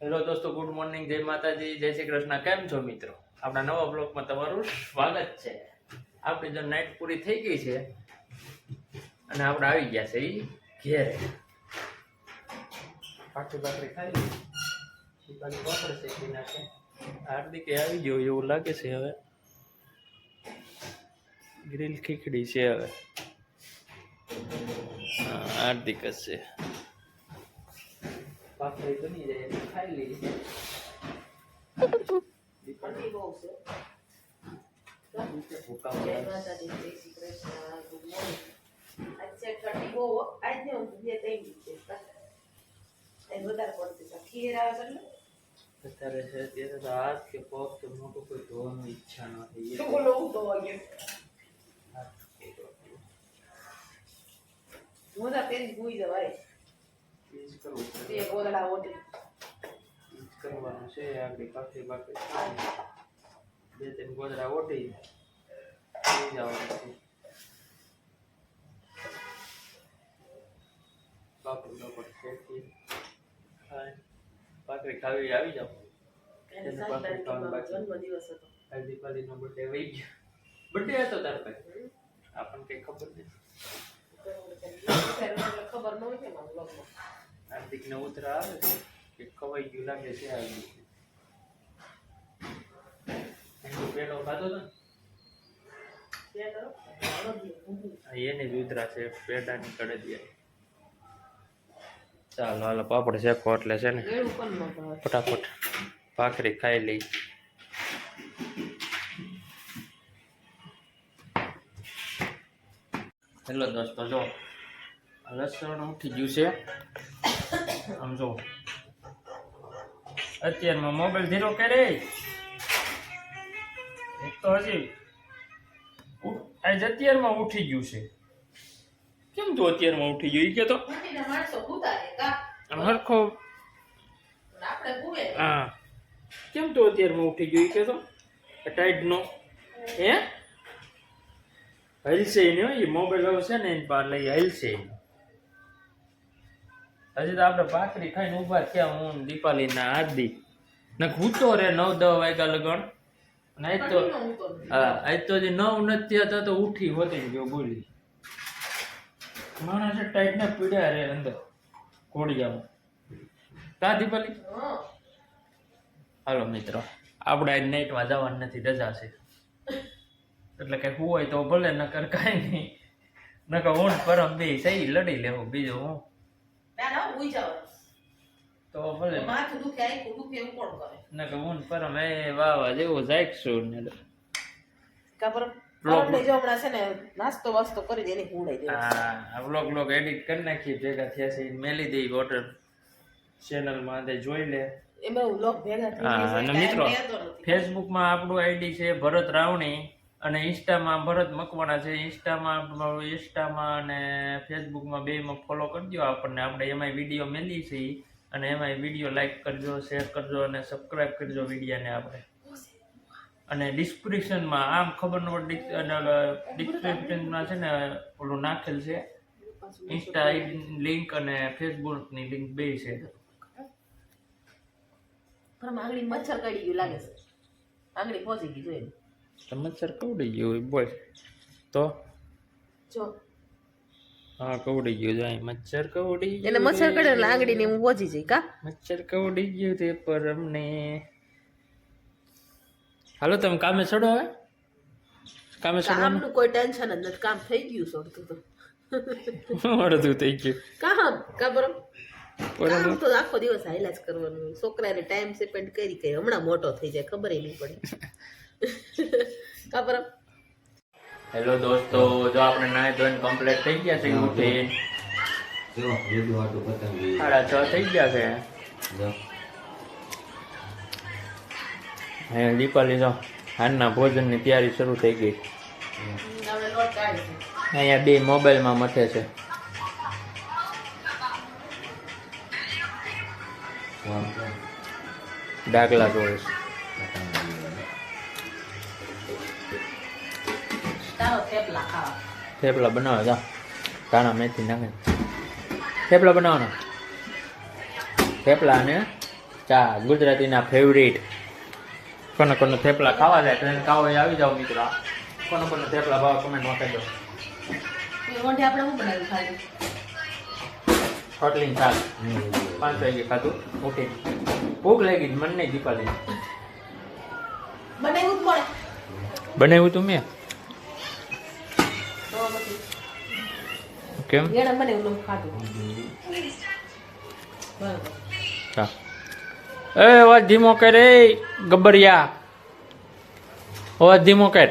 Hello દોસ્તો, good morning, જય માતાજી, જય શ્રી કૃષ્ણ. કેમ છો મિત્રો? આપણા નવા બ્લોગમાં તમારું સ્વાગત છે. આપણી જો નાઇટ પૂરી થઈ ગઈ છે અને આપણે આવી ગયા છે ઘેરે. ભાખરી ખાઈ લીધી, બાકી પાપડ શેકી નાખે. હાર્દિકે આવી ગયો એવું લાગે છે. હવે ગ્રીલ ખીચડી છે. હવે હાર્દિક જ છે. ભાખરી બની જાય એટલે ખાઈ લીધી. અત્યારે છે ત્યારે તો હાથ કે પગ કે મોટું કોઈ ધોવાની ઈચ્છા નથી. કરવાનું છે આગળ ભાખરી બે ત્રણ ગોદડા ઓટી જવાનું છે. ભાખરી ખાવી આવી જાવ. દીપાલી નો બર્થડે વહી ગયો. બર્થડે હતો તાર ભાઈ? આપણને કઈ ખબર નથી. હાર્દિક ને ઉતરા આવે છે કે ખવાઈ ગયું લાગે છે. હાર્દિક પેલો ખાધો હતો ને એને જ ઉતરા છે. પેડા નીકળે દે. ચાલો હાલો પાપડ શેકો એટલે છે ને ફટાફટ ભાખરી ખાઈ લઈ. હેલો દોસ્તો, જો લસણ ઉઠી ગયું છે. આમ જો અત્યારમાં મોબાઈલ ધીરો કરે એક તો હજી આજ અત્યારમાં ઉઠી ગયું છે. કેમ તું અત્યારમાં ઉઠી ગયું? કે તો હરખો હા કેમ તું અત્યારમાં ઉઠી ગયું? કે તો ટાઈટ નો હે હલશે નહીં. એ મોબાઈલ હવે છે ને એની પાસે લઈ હલશે. હજી તો આપણે ભાખરી ખાઈને ઉભા થયા હું દીપાલી ના હાર્દિક ને ભૂતો રે 9-10 વાગ્યા લગણ. આજ તો હા આજ તો હજી 9 નથી થયા તો ઉઠી હોતી ગયો બોલી. માણસ ટાઈટ ને પીડ્યા રે અંદર ઘોડિયામાં. કા દીપાલી? હાલો મિત્રો, આપણે આજ નાઇટમાં જવાનું નથી, રજા છે. એટલે કે હું હોય તો ભલે, નકર કાંઈ નહીં. નકર હું પરમ બે સહી લડી લેવું. બીજું હું તો ભલે નકર હું પરમ એ વાવા જેવું જાગશું ને વ્લોગ એડિટ કરી નાખીએ. ભેગા થયા છે મેલી દઈ વોટર ચેનલમાં જોઈ લે. અને મિત્રો ફેસબુકમાં આપણું આઈડી છે ભરત રાવણી અને ઇન્સ્ટામાં ભરત મકવાણા છે. ઇન્સ્ટામાં અને ફેસબુકમાં બેમાં ફોલો કરજો આપણને. આપણે એમાંય વિડીયો મેલી છે અને એમાંય વિડીયો લાઈક કરજો, શેર કરજો અને સબસ્ક્રાઈબ કરજો વિડીયાને આપણે. અને ડિસ્ક્રિપ્શનમાં આમ ખબર ન પડે ડિસ્ક્રિપ્શનમાં છે ને ઓલું નાખેલ છે ઇન્સ્ટા આઈડી લિંક અને ફેસબુકની લિંક બે છે. મચ્છર કડી ગયું લાગે છે. આંગળી પહોંચી ગઈ જોઈએ તો મચ્છર કવડી ગયું બોલ તો જો હા કવડી ગયું જાય. મચ્છર કવડી ગયું એટલે મચ્છર કડે એટલે આંગળી ને હું પહોંચી જઈ. કા મચ્છર કવડી ગયું તે પર અમને. હાલો તમે કામે ચડો. હવે કામે ચડવાનું કોઈ ટેન્શન જ નથી. કામ થઈ ગયું સોડતું તો અડધું થઈ ગયું. કામ કા બરો કામ તો આખો દિવસ હાઈલા જ કરવાનું. છોકરાને ટાઈમ સ્પેન્ડ કરી હમણાં મોટો થઈ જાય ખબર નહીં પડે. કા બરો હેલો દોસ્તો, જો આપણે નાઈ ધોઈને કમ્પ્લીટ થઈ ગયા છે. ઉઠી 6:30 થઈ ગયા છે. હે દીપાલી જો હાલના ભોજનની તૈયારી શરૂ થઈ ગઈ. અહીંયા બે મોબાઈલમાં મથે છે. ડાકલા જોઈશ. થેપલા બનાવે જા ધાણા મેથી નાખે. થેપલા બનાવવાના. થેપલા અને ચા ગુજરાતીના ફેવરિટ. કોને કોને થેપલા ખાવા જાય તો એને ખાવો એ આવી જાવ મિત્રો. કોને કોને થેપલા ભાવ કમેન્ટમાં કહી દો. આપણે શું બનાવ્યું ખાલી હોટલિંગ શાક 5 વાગે ખાધું. ઓકે ભૂખ લાગી મને નહીં દીપાલી બનાવ્યું તું મેં. કેમ એ અવાજ ધીમો કરે ગબ્બરિયા, અવાજ ધીમો કર.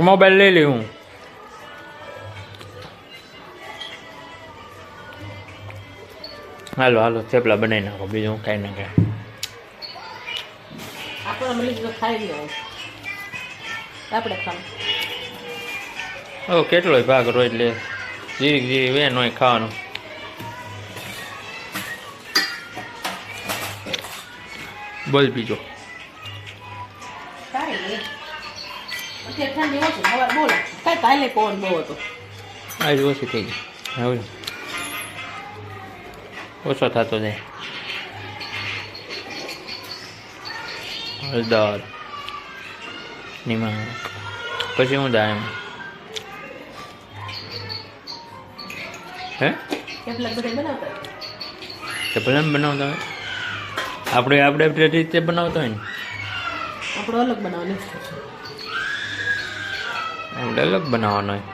મોબાઈલ લઈ લે હું. હાલો હાલો થેપલા બનાવી નાખો, બીજું કાંઈ ના કાંઈ. ઓ કેટલો ભાગ રો એટલે જીરી જીરી વેન હોય ખાવાનું. બોલ બીજો. આજ ઓછી થઈ ગઈ હવે ઓછો થતો જાય. હળદર નિમક પછી હું દા એમ હે તો ભલે બનાવતા હોય આપણે આપણે રીતે બનાવતા હોય ને આપણે અલગ બનાવવાનું આપણે અલગ બનાવવાનો હોય.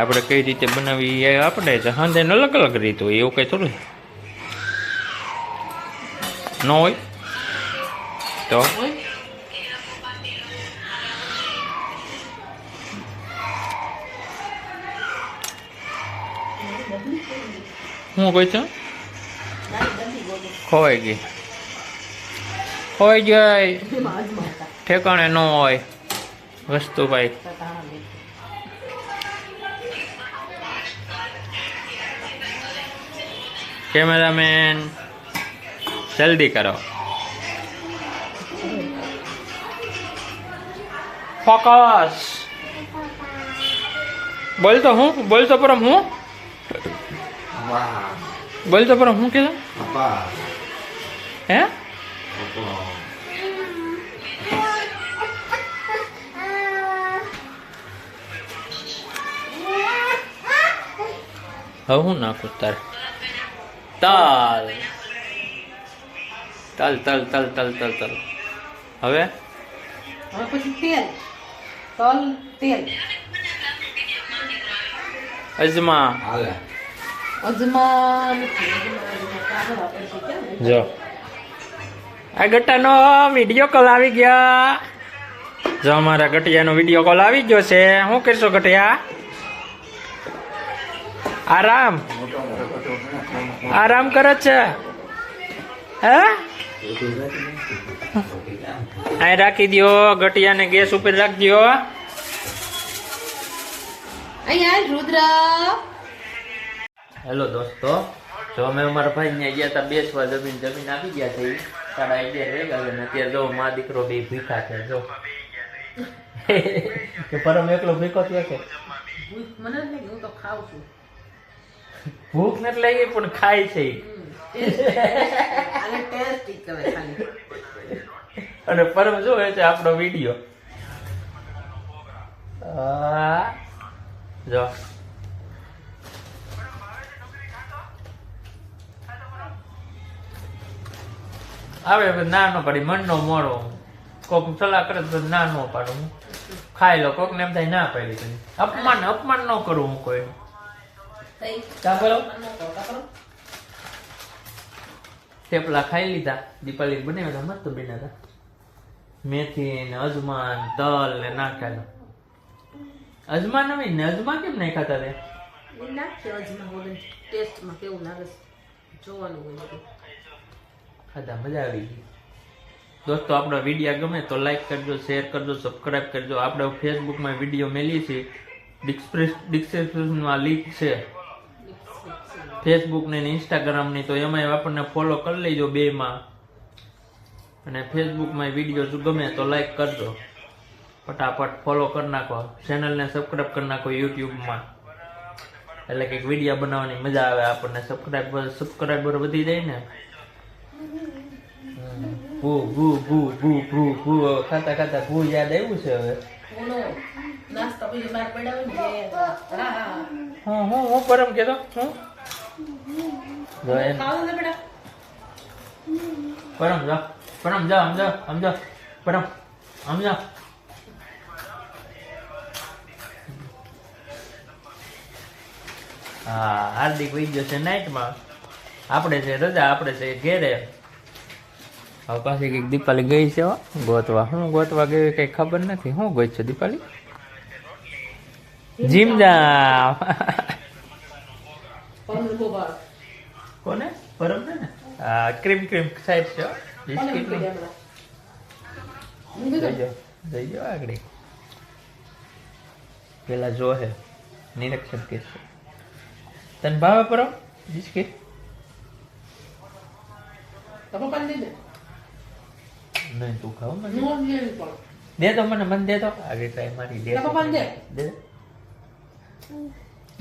આપણે કઈ રીતે બનાવી એ આપણે હાંધે અલગ અલગ રીત હોય એવું કઈ થોડું ન હોય તો હું કહું છું ખોવાઈ ગઈ ખોવાઈ જાય ઠેકાણે ન હોય વસ્તુ ભાઈ. કેમેરામેન જલ્દી કરો ફોકસ. બોલતો હું બોલતો પરમ હું બોલતો પરમ હું કીધું હે હવે હું નાખું તારે તલ તલ તલ તલ તલ તલ તલ. હવે પછી તેલ તલ તેલ અજમા અજમા જો આ ગટ્ટાનો વિડીયો કોલ આવી ગયા. જો અમારા ગટિયાનો વિડીયો કોલ આવી ગયો છે. શું કરશો ગટિયા? આરામ આરામ કરે છે હે? અહીં રાખી દો ગટિયાને ગેસ ઉપર રાખજો. અહીંયા રુદ્ર. હેલો દોસ્તો, જો અમે અમારા ભાઈ ને ગયા હતા બેસવા, જમીન આવી ગયા છે 11:30 વાગ્યા ને અત્યારે જો મા દીકરો બે ભીખા છે. જો પરમ એકલો ભીખો થયો છે. મને નહીં, હું તો ખાઉં છું. ભૂખ નથી લાગી પણ ખાય છે અને પરમ જોવે છે આપણો વિડીયો. જો આવે ના નો પાડી મન નો મોડો કોક સલાહ કરે તો ના નો પાડું. ખાઈ લો કોક ને એમ થાય ના પાડી. અપમાન અપમાન ન કરું હું કોઈ. થેપલા ખાઈ લીધા. દીપાલી બનાવ્યા મસ્ત બન્યા હતા. મેથી ને અજમાન તલ ને નાખેલા. અજમા નવીન ને અજમા કેમ નહીં ખાતા તે? ખાધા મજા આવી ગઈ. દોસ્તો આપણો વિડીયો ગમે તો લાઈક કરજો, શેર કરજો, સબસ્ક્રાઈબ કરજો. આપણે ફેસબુકમાં વિડીયો મેલી છે, ડિસ્ક્રિપ્શનમાં લિંક છે ફેસબુક ને ઇન્સ્ટાગ્રામની, તો એમાં આપણને ફોલો કરી લેજો બેમાં. અને ફેસબુકમાં વિડીયો જો ગમે તો લાઈક કરજો, ફટાફટ ફોલો કરી નાખો, ચેનલને સબસ્ક્રાઈબ કરી નાખો યુટ્યુબમાં. એટલે કંઈક વિડીયો બનાવવાની મજા આવે આપણને, સબસ્ક્રાઈબર વધી જાય ને. ભૂ ભૂ ભૂ ભૂ ભૂ ભૂ ખાતા ખાતા ભૂ યાદ આવ્યું છે હવે. નાસ્તા પછી બહાર પડ્યા હોય ને હું પરમ કેતો હું પરમ જા પરમ જા સમજો પરમ સમજો. હા હાર્દિક વહી ગયો છે નાઇટમાં, આપણે છે રજા, આપણે છે ઘેરે. હવે પાછી કઈક દીપાલી ગઈ છે ગોતવા. હું ગોતવા ગઈ કઈ ખબર નથી. શું ગઈ છે દીપાલી? જીમ જા. કોને? પરમ ને? હા ક્રીમ સાઈડ છે બિસ્કિટ ની. જઈ જાઓ આગળ. પેલા જો હે નિરીક્ષણ કે છે. તને ભાવે પરમ બિસ્કિટ? નહીં તું ખાવ મને દે તો, મને દે તો. આગળ ટ્રાય મારી દે.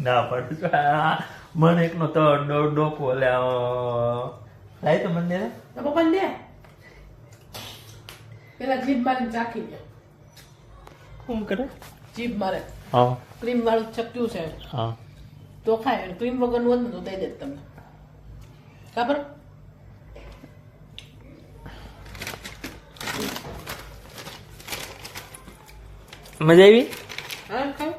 ના પડે મને એકનો તો ડોકો લે લાય તો મને દે. પપ્પા દે પેલા જીભ મારી ચાખી દે. શું કરે? જીભ મારે. હા ક્રીમ વાળું ચક્યું છે. હા તો ખાય. ક્રીમ વગરનું હોત ને તો દઈ દે તમને. ખબર? મજા આવી? હા ખાવ.